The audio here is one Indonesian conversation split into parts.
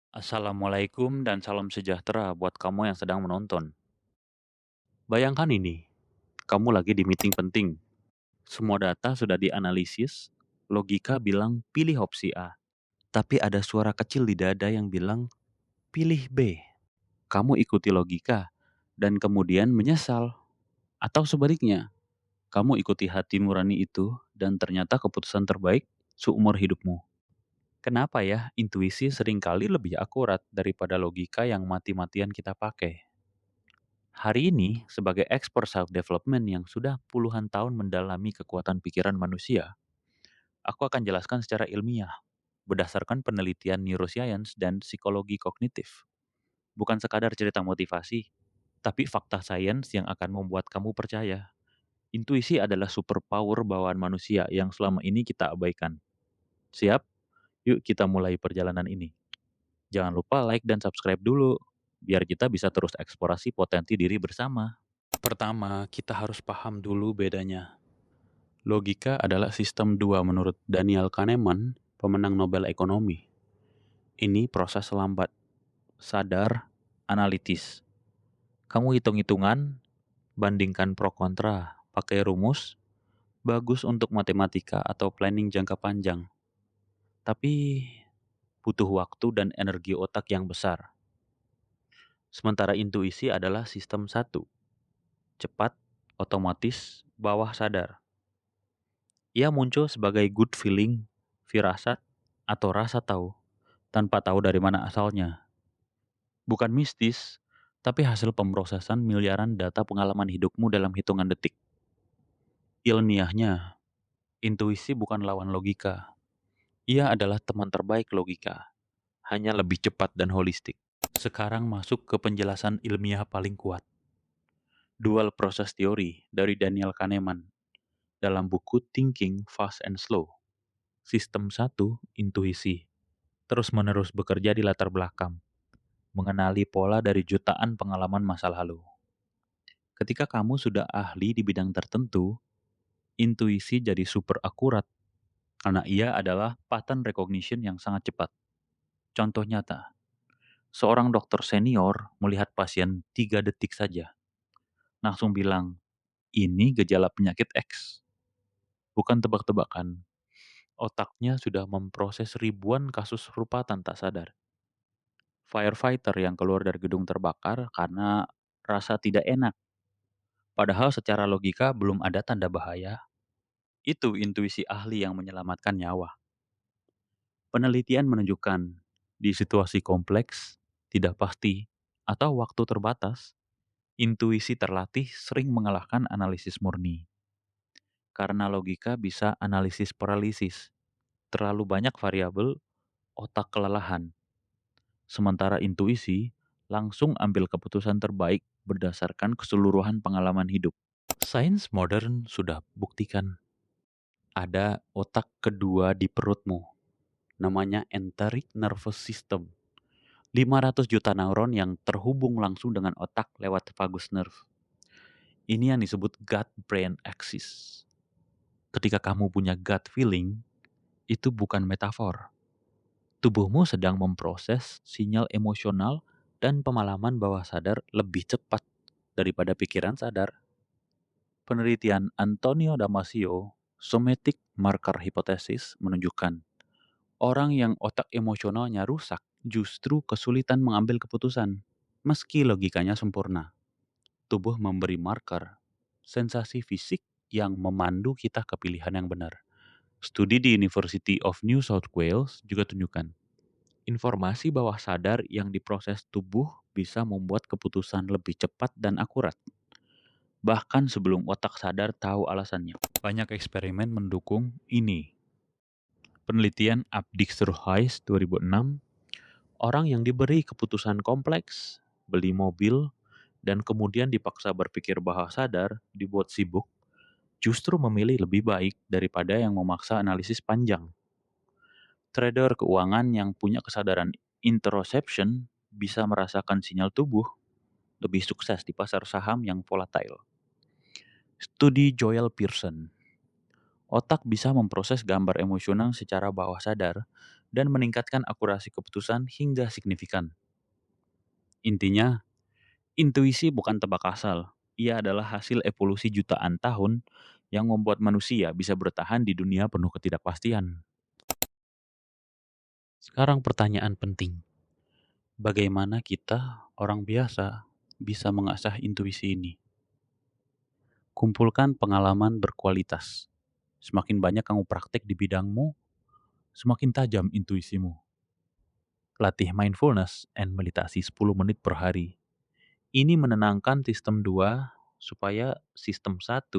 Assalamualaikum dan salam sejahtera buat kamu yang sedang menonton. Bayangkan ini, kamu lagi di meeting penting. Semua data sudah dianalisis, logika bilang pilih opsi A. Tapi ada suara kecil di dada yang bilang pilih B. Kamu ikuti logika dan kemudian menyesal. Atau sebaliknya, kamu ikuti hati nurani itu dan ternyata keputusan terbaik seumur hidupmu. Kenapa ya intuisi seringkali lebih akurat daripada logika yang mati-matian kita pakai? Hari ini, sebagai expert self-development yang sudah puluhan tahun mendalami kekuatan pikiran manusia, aku akan jelaskan secara ilmiah, berdasarkan penelitian neuroscience dan psikologi kognitif. Bukan sekadar cerita motivasi, tapi fakta sains yang akan membuat kamu percaya. Intuisi adalah superpower bawaan manusia yang selama ini kita abaikan. Siap? Yuk kita mulai perjalanan ini. Jangan lupa like dan subscribe dulu, biar kita bisa terus eksplorasi potensi diri bersama. Pertama, kita harus paham dulu bedanya. Logika adalah sistem dua menurut Daniel Kahneman, pemenang Nobel Ekonomi. Ini proses lambat, sadar, analitis. Kamu hitung-hitungan, bandingkan pro kontra, pakai rumus, bagus untuk matematika atau planning jangka panjang. Tapi butuh waktu dan energi otak yang besar. Sementara intuisi adalah sistem satu, cepat, otomatis, bawah sadar. Ia muncul sebagai good feeling, firasat, atau rasa tahu, tanpa tahu dari mana asalnya. Bukan mistis, tapi hasil pemrosesan miliaran data pengalaman hidupmu dalam hitungan detik. Ilmiahnya, intuisi bukan lawan logika. Ia adalah teman terbaik logika, hanya lebih cepat dan holistik. Sekarang masuk ke penjelasan ilmiah paling kuat. Dual Process Theory dari Daniel Kahneman dalam buku Thinking Fast and Slow. Sistem satu, intuisi, terus-menerus bekerja di latar belakang, mengenali pola dari jutaan pengalaman masa lalu. Ketika kamu sudah ahli di bidang tertentu, intuisi jadi super akurat karena ia adalah pattern recognition yang sangat cepat. Contoh nyata, seorang dokter senior melihat pasien 3 detik saja, langsung bilang, ini gejala penyakit X. Bukan tebak-tebakan, otaknya sudah memproses ribuan kasus serupa tanpa sadar. Firefighter yang keluar dari gedung terbakar karena rasa tidak enak. Padahal secara logika belum ada tanda bahaya. Itu intuisi ahli yang menyelamatkan nyawa. Penelitian menunjukkan di situasi kompleks, tidak pasti, atau waktu terbatas, intuisi terlatih sering mengalahkan analisis murni. Karena logika bisa analisis paralisis. Terlalu banyak variabel, otak kelelahan. Sementara intuisi langsung ambil keputusan terbaik berdasarkan keseluruhan pengalaman hidup. Sains modern sudah buktikan ada otak kedua di perutmu, namanya enteric nervous system. 500 juta neuron yang terhubung langsung dengan otak lewat vagus nerve. Ini yang disebut gut-brain axis. Ketika kamu punya gut feeling, itu bukan metafor. Tubuhmu sedang memproses sinyal emosional dan pemahaman bawah sadar lebih cepat daripada pikiran sadar. Penelitian Antonio Damasio, Somatic Marker Hypothesis, menunjukkan orang yang otak emosionalnya rusak justru kesulitan mengambil keputusan, meski logikanya sempurna. Tubuh memberi marker, sensasi fisik yang memandu kita ke pilihan yang benar. Studi di University of New South Wales juga tunjukkan, informasi bawah sadar yang diproses tubuh bisa membuat keputusan lebih cepat dan akurat, bahkan sebelum otak sadar tahu alasannya. Banyak eksperimen mendukung ini. Penelitian Abdixter Heiss 2006, orang yang diberi keputusan kompleks, beli mobil, dan kemudian dipaksa berpikir bawah sadar, dibuat sibuk, justru memilih lebih baik daripada yang memaksa analisis panjang. Trader keuangan yang punya kesadaran interoception bisa merasakan sinyal tubuh lebih sukses di pasar saham yang volatile. Studi Joel Pearson. Otak bisa memproses gambar emosional secara bawah sadar dan meningkatkan akurasi keputusan hingga signifikan. Intinya, intuisi bukan tebak asal. Ia adalah hasil evolusi jutaan tahun yang membuat manusia bisa bertahan di dunia penuh ketidakpastian. Sekarang pertanyaan penting. Bagaimana kita, orang biasa, bisa mengasah intuisi ini? Kumpulkan pengalaman berkualitas. Semakin banyak kamu praktek di bidangmu, semakin tajam intuisimu. Latih mindfulness and meditasi 10 menit per hari. Ini menenangkan sistem 2 supaya sistem 1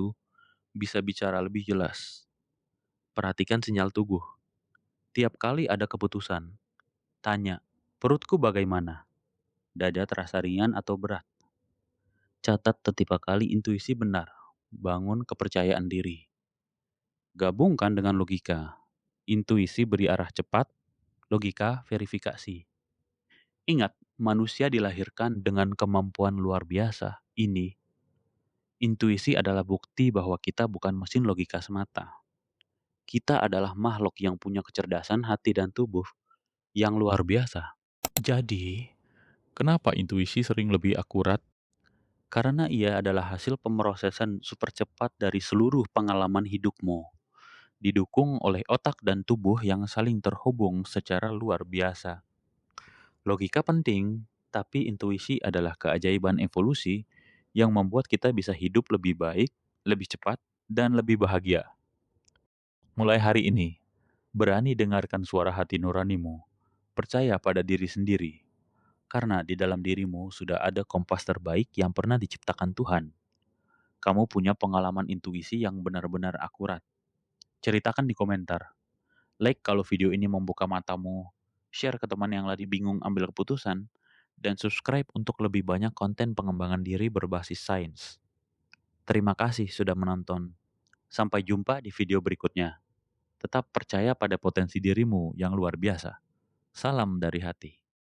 bisa bicara lebih jelas. Perhatikan sinyal tubuh. Tiap kali ada keputusan, tanya, perutku bagaimana? Dada terasa ringan atau berat? Catat setiap kali intuisi benar. Bangun kepercayaan diri. Gabungkan dengan logika. Intuisi beri arah cepat, logika verifikasi. Ingat, manusia dilahirkan dengan kemampuan luar biasa. Ini, intuisi adalah bukti bahwa kita bukan mesin logika semata. Kita adalah makhluk yang punya kecerdasan hati dan tubuh yang luar biasa. Jadi, kenapa intuisi sering lebih akurat? Karena ia adalah hasil pemrosesan super cepat dari seluruh pengalaman hidupmu, didukung oleh otak dan tubuh yang saling terhubung secara luar biasa. Logika penting, tapi intuisi adalah keajaiban evolusi yang membuat kita bisa hidup lebih baik, lebih cepat, dan lebih bahagia. Mulai hari ini, berani dengarkan suara hati nuranimu. Percaya pada diri sendiri, karena di dalam dirimu sudah ada kompas terbaik yang pernah diciptakan Tuhan. Kamu punya pengalaman intuisi yang benar-benar akurat. Ceritakan di komentar. Like kalau video ini membuka matamu, share ke teman yang lagi bingung ambil keputusan, dan subscribe untuk lebih banyak konten pengembangan diri berbasis sains. Terima kasih sudah menonton. Sampai jumpa di video berikutnya. Tetap percaya pada potensi dirimu yang luar biasa. Salam dari hati.